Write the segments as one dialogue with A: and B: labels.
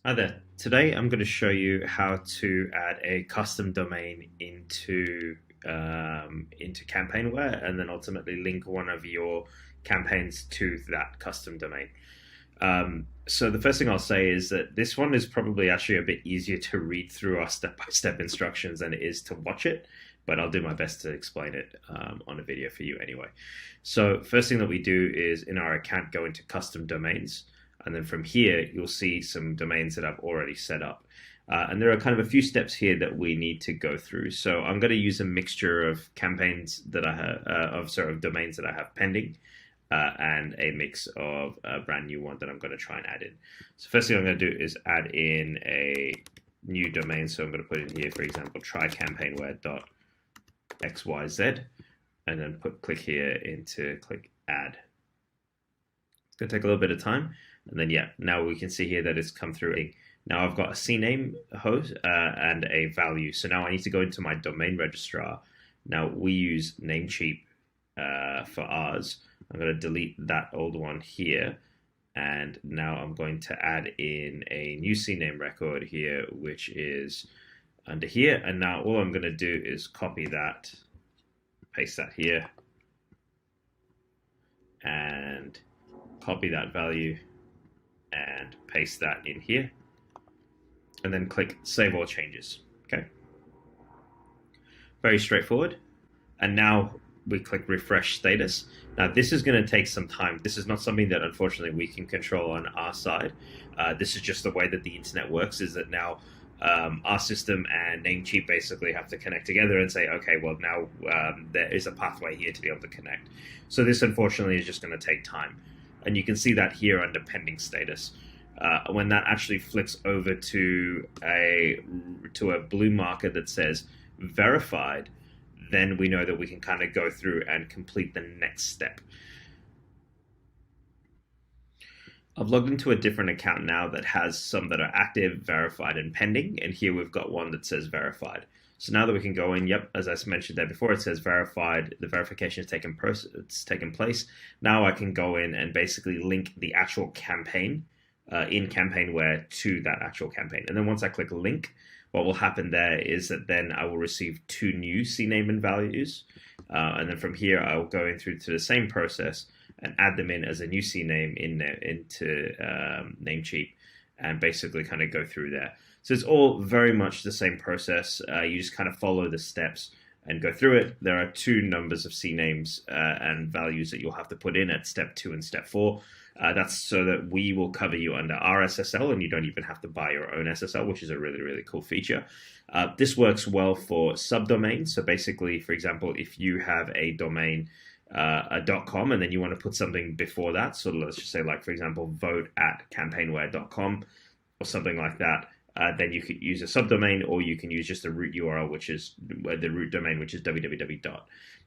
A: Hi there. Today I'm going to show you how to add a custom domain into Campaignware and then ultimately link one of your campaigns to that custom domain. So the first thing I'll say is that this one is probably actually a bit easier to read through our step-by-step instructions than it is to watch it, but I'll do my best to explain it on a video for you anyway. So first thing that we do is in our account go into custom domains. And then from here, you'll see some domains that I've already set up. And there are kind of a few steps here that we need to go through. So I'm going to use a mixture of campaigns that I have, of domains that I have pending, and a mix of a brand new one that I'm going to try and add in. So first thing I'm going to do is add in a new domain. So I'm going to put in here, for example, trycampaignware.xyz, and then click here into click add. It's going to take a little bit of time. And then, yeah, now we can see here that it's come through. Now I've got a CNAME host and a value. So now I need to go into my domain registrar. Now we use Namecheap for ours. I'm going to delete that old one here. And now I'm going to add in a new CNAME record here, which is under here. And now all I'm going to do is copy that, paste that here, and copy that value and paste that in here, and then click Save All Changes. Okay, very straightforward. And now we click Refresh Status. Now this is going to take some time. This is not something that unfortunately we can control on our side. This is just the way that the internet works, is that now our system and Namecheap basically have to connect together and say, okay, well now there is a pathway here to be able to connect. So this unfortunately is just going to take time. And you can see that here under pending status. When that actually flicks over to a blue marker that says verified, then we know that we can kind of go through and complete the next step. I've logged into a different account now that has some that are active, verified, and pending. And here we've got one that says verified. So now that we can go in, yep, as I mentioned there before, it says verified. The verification has taken place. Now I can go in and basically link the actual campaign in Campaignware to that actual campaign. And then once I click link, what will happen there is that then I will receive two new CNAME and values. And then from here, I'll go in through to the same process and add them in as a new CNAME into Namecheap, and basically kind of go through there. So it's all very much the same process. You just kind of follow the steps and go through it. There are two numbers of CNAMEs and values that you'll have to put in at step 2 and step 4. That's so that we will cover you under our SSL, and you don't even have to buy your own SSL, which is a really, really cool feature. This works well for subdomains. So basically, for example, if you have a domain, a .com, and then you want to put something before that, so let's just say, like, for example, vote@campaignware.com or something like that, then you could use a subdomain, or you can use just the root URL, which is the root domain, which is www.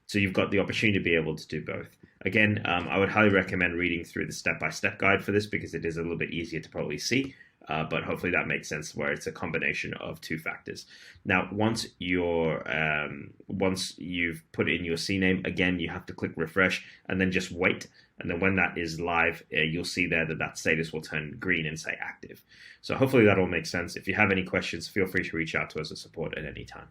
A: So you've got the opportunity to be able to do both. Again, I would highly recommend reading through the step-by-step guide for this, because it is a little bit easier to probably see. But hopefully that makes sense, where it's a combination of two factors. Now, once you've put in your CNAME, again, you have to click refresh and then just wait. And then when that is live, you'll see there that status will turn green and say active. So hopefully that all makes sense. If you have any questions, feel free to reach out to us at support at any time.